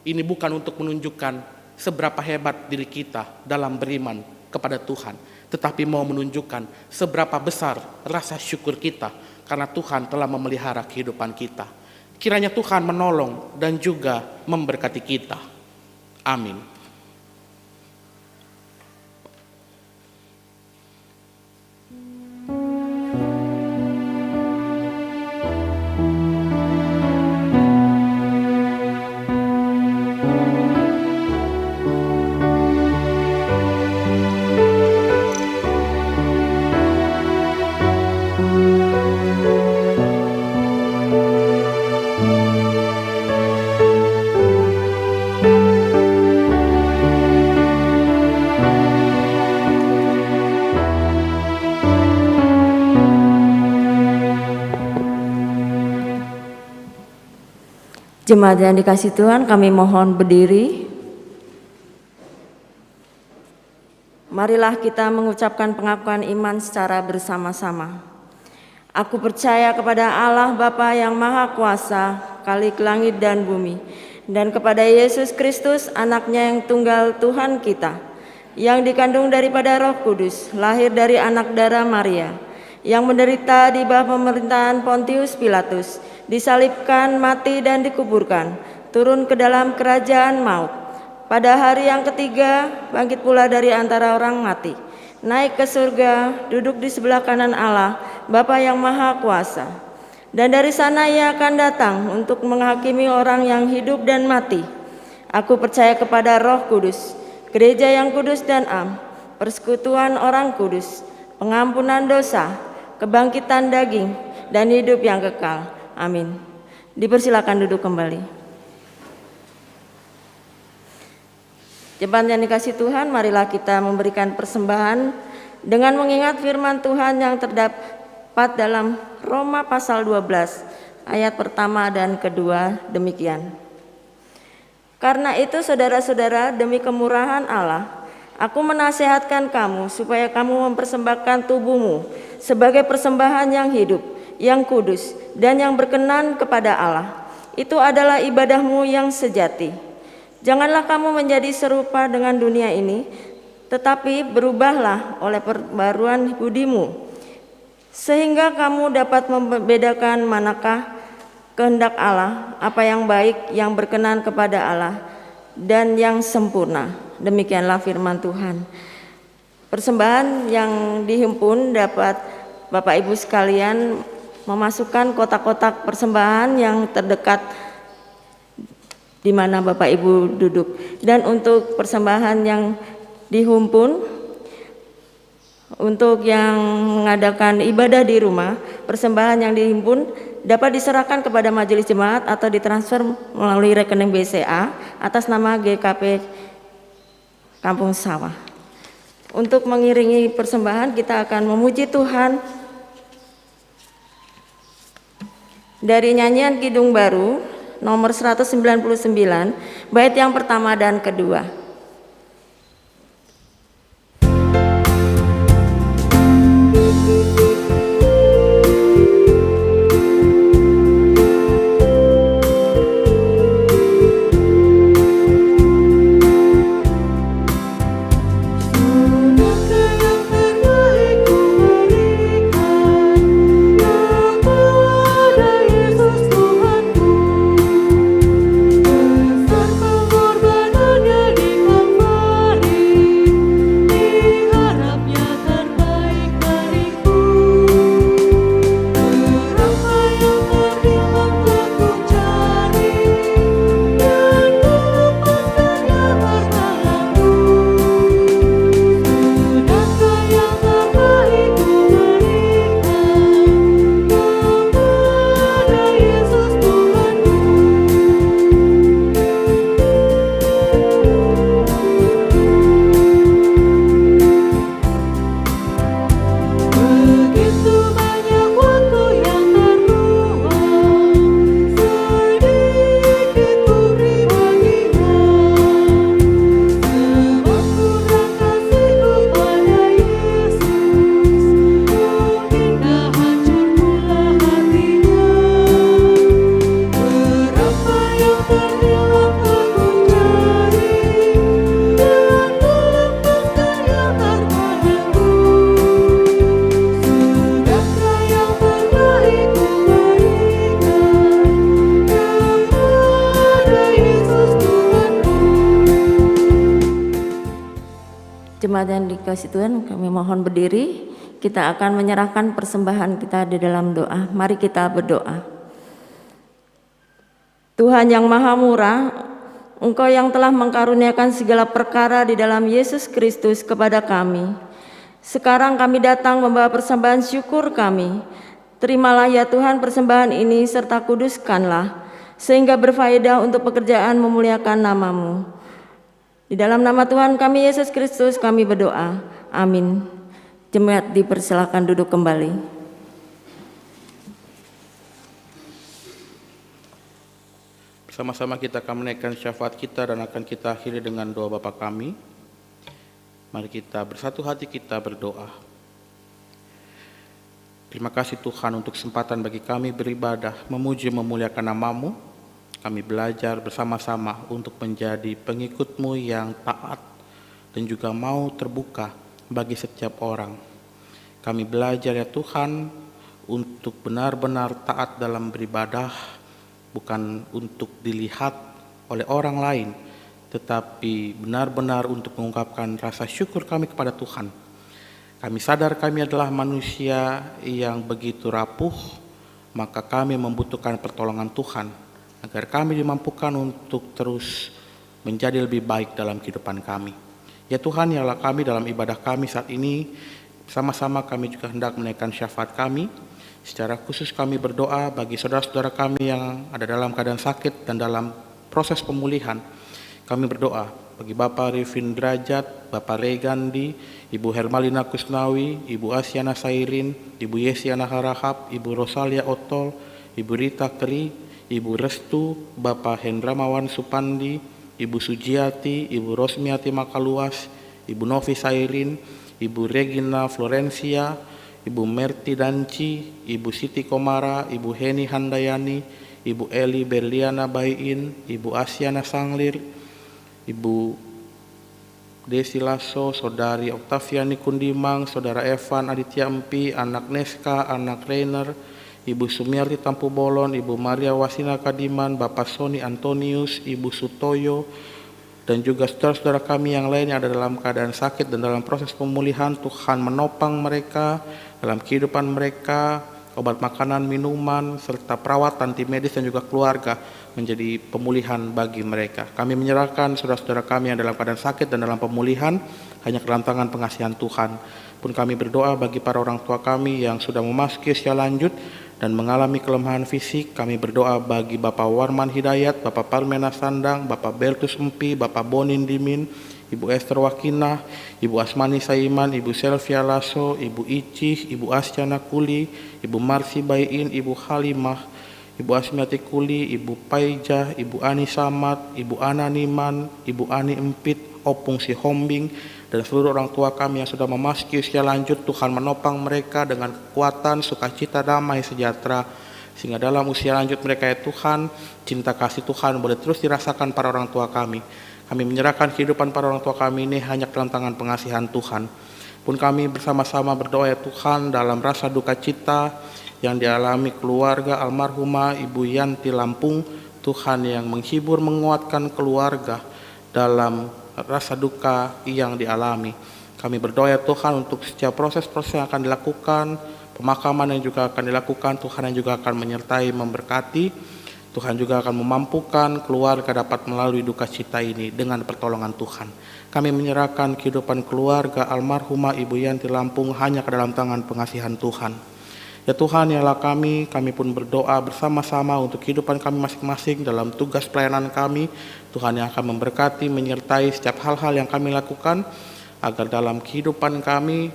ini bukan untuk menunjukkan seberapa hebat diri kita dalam beriman kepada Tuhan, tetapi mau menunjukkan seberapa besar rasa syukur kita karena Tuhan telah memelihara kehidupan kita. Kiranya Tuhan menolong dan juga memberkati kita. Amin. Jemaat yang dikasihi Tuhan, kami mohon berdiri. Marilah kita mengucapkan pengakuan iman secara bersama-sama. Aku percaya kepada Allah Bapa yang Maha Kuasa, Khalik langit dan bumi, dan kepada Yesus Kristus, anaknya yang tunggal Tuhan kita, yang dikandung daripada Roh Kudus, lahir dari anak darah Maria, yang menderita di bawah pemerintahan Pontius Pilatus, disalibkan, mati dan dikuburkan, turun ke dalam kerajaan maut. Pada hari yang ketiga bangkit pula dari antara orang mati, naik ke surga, duduk di sebelah kanan Allah Bapa yang Maha Kuasa. Dan dari sana Ia akan datang untuk menghakimi orang yang hidup dan mati. Aku percaya kepada Roh Kudus, gereja yang kudus dan am, persekutuan orang kudus, pengampunan dosa, kebangkitan daging, dan hidup yang kekal. Amin. Dipersilakan duduk kembali. Jemaat yang dikasihi Tuhan, marilah kita memberikan persembahan dengan mengingat firman Tuhan yang terdapat dalam Roma pasal 12 ayat pertama dan kedua demikian. Karena itu saudara-saudara, demi kemurahan Allah, aku menasihatkan kamu supaya kamu mempersembahkan tubuhmu sebagai persembahan yang hidup, yang kudus, dan yang berkenan kepada Allah. Itu adalah ibadahmu yang sejati. Janganlah kamu menjadi serupa dengan dunia ini, tetapi berubahlah oleh perbaruan budimu, sehingga kamu dapat membedakan manakah kehendak Allah, apa yang baik, yang berkenan kepada Allah, dan yang sempurna. Demikianlah firman Tuhan. Persembahan yang dihimpun dapat Bapak Ibu sekalian memasukkan kotak-kotak persembahan yang terdekat di mana Bapak Ibu duduk. Dan untuk persembahan yang dihimpun, untuk yang mengadakan ibadah di rumah, persembahan yang dihimpun dapat diserahkan kepada majelis jemaat atau ditransfer melalui rekening BCA atas nama GKP Kampung Sawah. Untuk mengiringi persembahan, kita akan memuji Tuhan dari nyanyian Kidung Baru nomor 199 bait yang pertama dan kedua. Pengorbanannya di jemaat yang dikasihi Tuhan, kami mohon berdiri. Kita akan menyerahkan persembahan kita di dalam doa. Mari kita berdoa. Tuhan yang Maha Murah, Engkau yang telah mengkaruniakan segala perkara di dalam Yesus Kristus kepada kami. Sekarang kami datang membawa persembahan syukur kami. Terimalah ya Tuhan persembahan ini serta kuduskanlah, sehingga berfaedah untuk pekerjaan memuliakan nama-Mu. Di dalam nama Tuhan kami Yesus Kristus kami berdoa. Amin. Jemaat dipersilakan duduk kembali. Bersama-sama kita akan menaikkan syafaat kita dan akan kita akhiri dengan doa Bapa kami. Mari kita bersatu hati kita berdoa. Terima kasih Tuhan untuk kesempatan bagi kami beribadah, memuji, memuliakan nama-Mu. Kami belajar bersama-sama untuk menjadi pengikut-Mu yang taat dan juga mau terbuka bagi setiap orang. Kami belajar ya Tuhan untuk benar-benar taat dalam beribadah, bukan untuk dilihat oleh orang lain, tetapi benar-benar untuk mengungkapkan rasa syukur kami kepada Tuhan. Kami sadar kami adalah manusia yang begitu rapuh, maka kami membutuhkan pertolongan Tuhan, agar kami dimampukan untuk terus menjadi lebih baik dalam kehidupan kami. Ya Tuhan, yalah kami dalam ibadah kami saat ini, sama-sama kami juga hendak menaikkan syafaat kami. Secara khusus kami berdoa bagi saudara-saudara kami yang ada dalam keadaan sakit dan dalam proses pemulihan. Kami berdoa bagi Bapak Rifin Derajat, Bapak Regandi, Ibu Hermalina Kusnawi, Ibu Asyana Sairin, Ibu Yesiana Harahap, Ibu Rosalia Otol, Ibu Rita Keri, Ibu Restu, Bapak Hendramawan Supandi, Ibu Sujiati, Ibu Rosmiati Makaluas, Ibu Novi Sairin, Ibu Regina Florencia, Ibu Merti Danci, Ibu Siti Komara, Ibu Heni Handayani, Ibu Eli Berliana Bayin, Ibu Asyana Sanglir, Ibu Desi Lasso, Saudari Oktaviani Kundimang, Saudara Evan Aditya Empi, Anak Neska, Anak Rainer, Ibu Sumiarti Tampu Bolon, Ibu Maria Wasina Kadiman, Bapak Sony Antonius, Ibu Sutoyo, dan juga saudara-saudara kami yang lain yang ada dalam keadaan sakit dan dalam proses pemulihan. Tuhan menopang mereka dalam kehidupan mereka, obat makanan, minuman, serta perawatan tim medis dan juga keluarga menjadi pemulihan bagi mereka. Kami menyerahkan saudara-saudara kami yang dalam keadaan sakit dan dalam pemulihan hanya ke dalam tangan pengasihan Tuhan. Pun kami berdoa bagi para orang tua kami yang sudah memasuki usia lanjut dan mengalami kelemahan fisik. Kami berdoa bagi Bapak Warman Hidayat, Bapak Parmena Sandang, Bapak Bertus Empi, Bapak Bonin Dimin, Ibu Esther Wakinah, Ibu Asmani Saiman, Ibu Selvia Lasso, Ibu Icih, Ibu Asyana Kuli, Ibu Marsi Bayin, Ibu Halimah, Ibu Asmiati Kuli, Ibu Paijah, Ibu Ani Samad, Ibu Ana Niman, Ibu Ani Empit, Opung Si Hombing, dan seluruh orang tua kami yang sudah memasuki usia lanjut. Tuhan menopang mereka dengan kekuatan, sukacita, damai, sejahtera, sehingga dalam usia lanjut mereka ya Tuhan, cinta kasih Tuhan boleh terus dirasakan para orang tua kami. Kami menyerahkan kehidupan para orang tua kami ini hanya ke dalam tangan pengasihan Tuhan. Pun kami bersama-sama berdoa ya Tuhan dalam rasa duka cita yang dialami keluarga almarhumah Ibu Yanti Lampung. Tuhan yang menghibur, menguatkan keluarga dalam rasa duka yang dialami. Kami berdoa ya Tuhan untuk setiap proses-proses yang akan dilakukan, pemakaman yang juga akan dilakukan, Tuhan yang juga akan menyertai, memberkati. Tuhan juga akan memampukan keluarga dapat melalui duka cita ini dengan pertolongan Tuhan. Kami menyerahkan kehidupan keluarga almarhumah Ibu Yanti Lampung hanya ke dalam tangan pengasihan Tuhan. Ya Tuhan, yalah kami pun berdoa bersama-sama untuk kehidupan kami masing-masing dalam tugas pelayanan kami. Tuhan yang akan memberkati, menyertai setiap hal-hal yang kami lakukan, agar dalam kehidupan kami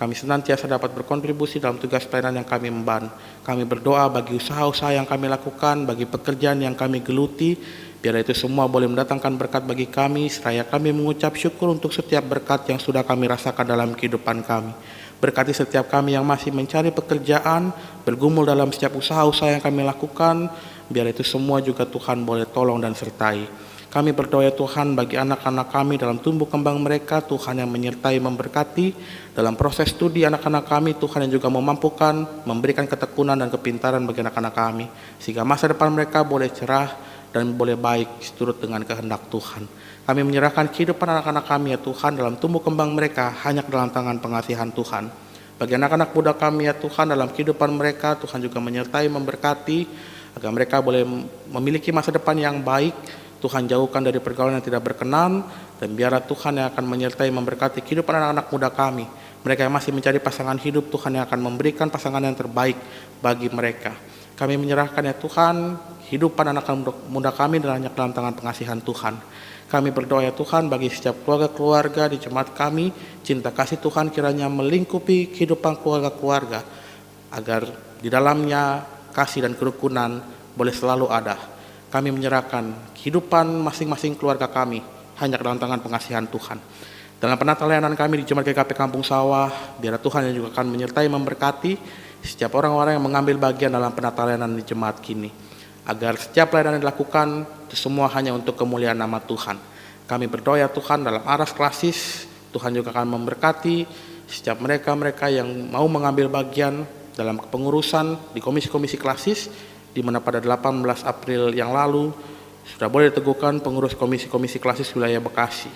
senantiasa dapat berkontribusi dalam tugas pelayanan yang kami emban. Kami berdoa bagi usaha-usaha yang kami lakukan, bagi pekerjaan yang kami geluti, biar itu semua boleh mendatangkan berkat bagi kami, seraya kami mengucap syukur untuk setiap berkat yang sudah kami rasakan dalam kehidupan kami. Berkati setiap kami yang masih mencari pekerjaan, bergumul dalam setiap usaha-usaha yang kami lakukan, biar itu semua juga Tuhan boleh tolong dan sertai. Kami berdoa Tuhan bagi anak-anak kami dalam tumbuh kembang mereka, Tuhan yang menyertai, memberkati dalam proses studi anak-anak kami, Tuhan yang juga memampukan, memberikan ketekunan dan kepintaran bagi anak-anak kami, sehingga masa depan mereka boleh cerah dan boleh baik seturut dengan kehendak Tuhan. Kami menyerahkan kehidupan anak-anak kami ya Tuhan dalam tumbuh kembang mereka hanya ke dalam tangan pengasihan Tuhan. Bagi anak-anak muda kami ya Tuhan dalam kehidupan mereka, Tuhan juga menyertai memberkati agar mereka boleh memiliki masa depan yang baik. Tuhan jauhkan dari pergaulan yang tidak berkenan, dan biarlah Tuhan yang akan menyertai memberkati kehidupan anak-anak muda kami. Mereka yang masih mencari pasangan hidup, Tuhan yang akan memberikan pasangan yang terbaik bagi mereka. Kami menyerahkan ya Tuhan kehidupan anak muda kami hanya dalam tangan pengasihan Tuhan. Kami berdoa ya Tuhan bagi setiap keluarga-keluarga di jemaat kami, cinta kasih Tuhan kiranya melingkupi kehidupan keluarga-keluarga, agar di dalamnya kasih dan kerukunan boleh selalu ada. Kami menyerahkan kehidupan masing-masing keluarga kami hanya ke dalam tangan pengasihan Tuhan. Dalam penata layanan kami di Jemaat GKP Kampung Sawah, biar Tuhan yang juga akan menyertai memberkati setiap orang-orang yang mengambil bagian dalam penata layanan di jemaat kini, agar setiap layanan yang dilakukan itu semua hanya untuk kemuliaan nama Tuhan. Kami berdoa ya Tuhan dalam aras klasis, Tuhan juga akan memberkati setiap mereka-mereka yang mau mengambil bagian dalam kepengurusan di komisi-komisi klasis, di mana pada 18 April yang lalu sudah boleh diteguhkan pengurus komisi-komisi klasis wilayah Bekasi.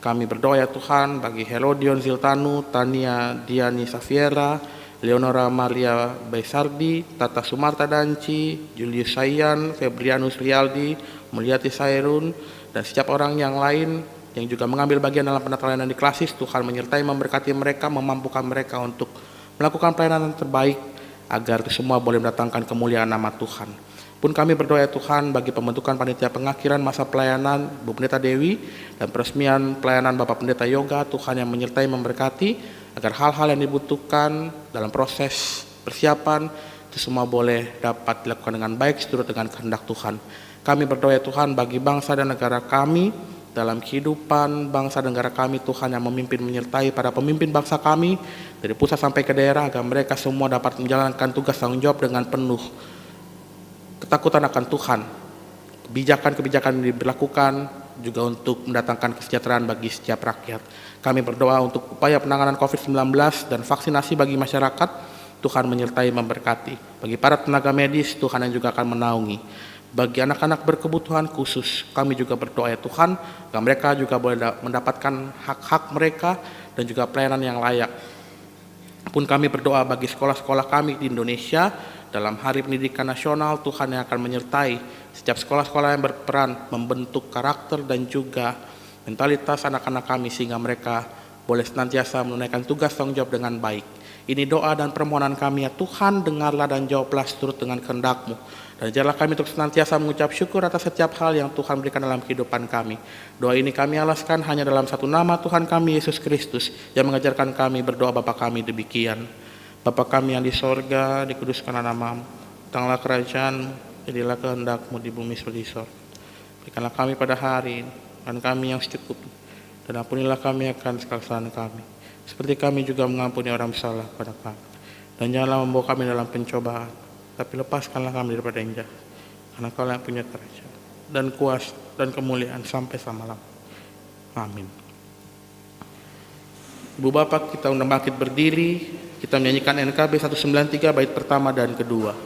Kami berdoa ya Tuhan bagi Herodion Ziltanu, Tania Diani Safiera, Leonora Maria Baisardi, Tata Sumarta Danci, Julius Sayan, Febrianus Rialdi, Mulyati Sairun, dan setiap orang yang lain yang juga mengambil bagian dalam penata layanan di klasis. Tuhan menyertai memberkati mereka, memampukan mereka untuk melakukan pelayanan yang terbaik, agar semua boleh mendatangkan kemuliaan nama Tuhan. Pun kami berdoa ya Tuhan bagi pembentukan panitia pengakhiran masa pelayanan Bu Pendeta Dewi dan peresmian pelayanan Bapak Pendeta Yoga, Tuhan yang menyertai memberkati agar hal-hal yang dibutuhkan dalam proses persiapan itu semua boleh dapat dilakukan dengan baik seturut dengan kehendak Tuhan. Kami berdoa ya Tuhan bagi bangsa dan negara kami, dalam kehidupan bangsa dan negara kami, Tuhan yang memimpin menyertai para pemimpin bangsa kami dari pusat sampai ke daerah, agar mereka semua dapat menjalankan tugas tanggung jawab dengan penuh ketakutan akan Tuhan. Kebijakan-kebijakan yang diberlakukan juga untuk mendatangkan kesejahteraan bagi setiap rakyat. Kami berdoa untuk upaya penanganan COVID-19 dan vaksinasi bagi masyarakat, Tuhan menyertai memberkati. Bagi para tenaga medis, Tuhan yang juga akan menaungi. Bagi anak-anak berkebutuhan khusus, kami juga berdoa ya Tuhan, agar mereka juga boleh mendapatkan hak-hak mereka dan juga pelayanan yang layak. Pun kami berdoa bagi sekolah-sekolah kami di Indonesia, dalam Hari Pendidikan Nasional, Tuhan yang akan menyertai setiap sekolah-sekolah yang berperan membentuk karakter dan juga mentalitas anak-anak kami, sehingga mereka boleh senantiasa menunaikan tugas tanggung jawab dengan baik. Ini doa dan permohonan kami ya Tuhan, dengarlah dan jawablah seturut dengan kehendak-Mu. Dan ajarlah kami untuk senantiasa mengucap syukur atas setiap hal yang Tuhan berikan dalam kehidupan kami. Doa ini kami alaskan hanya dalam satu nama Tuhan kami, Yesus Kristus, yang mengajarkan kami berdoa Bapa kami demikian. Bapa kami yang di sorga, dikuduskan namamu, datanglah kerajaan-Mu, jadilah kehendak-Mu di bumi seperti di sorga. Berikanlah kami pada hari ini makan kami yang secukupnya, dan ampunilah kami akan segala kesalahan kami, seperti kami juga mengampuni orang bersalah pada kami. Dan janganlah membawa kami dalam pencobaan, tapi lepaskanlah kami daripada yang jahat, karena Kau yang punya kerajaan dan kuasa dan kemuliaan sampai selama-lamanya. Amin. Ibu Bapak, kita undang bangkit berdiri. Kita menyanyikan NKB 193 bait pertama dan kedua. Ku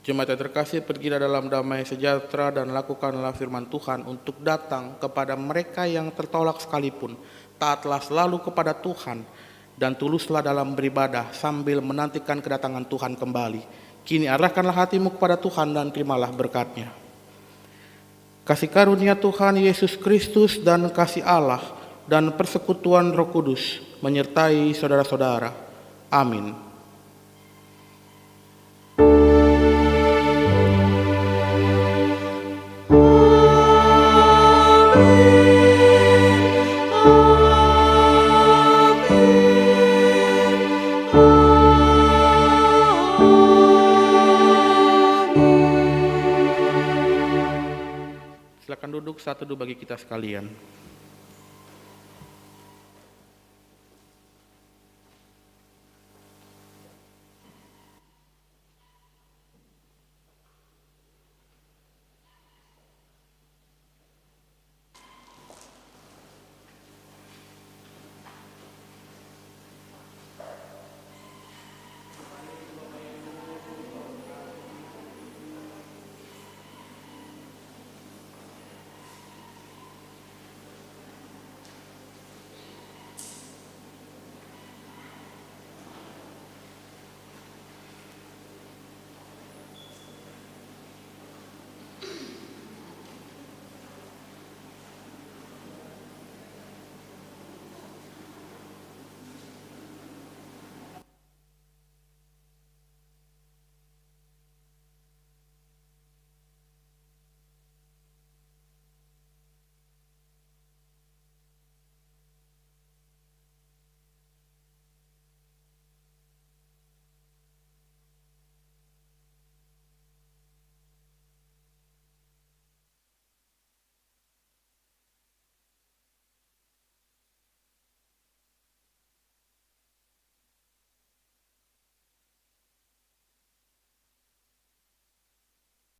Jemaat yang terkasih, pergilah dalam damai sejahtera dan lakukanlah firman Tuhan untuk datang kepada mereka yang tertolak sekalipun. Taatlah selalu kepada Tuhan dan tuluslah dalam beribadah sambil menantikan kedatangan Tuhan kembali. Kini arahkanlah hatimu kepada Tuhan dan terimalah berkat-Nya. Kasih karunia Tuhan Yesus Kristus dan kasih Allah dan persekutuan Roh Kudus menyertai saudara-saudara. Amin. Silakan duduk, satu dua bagi kita sekalian.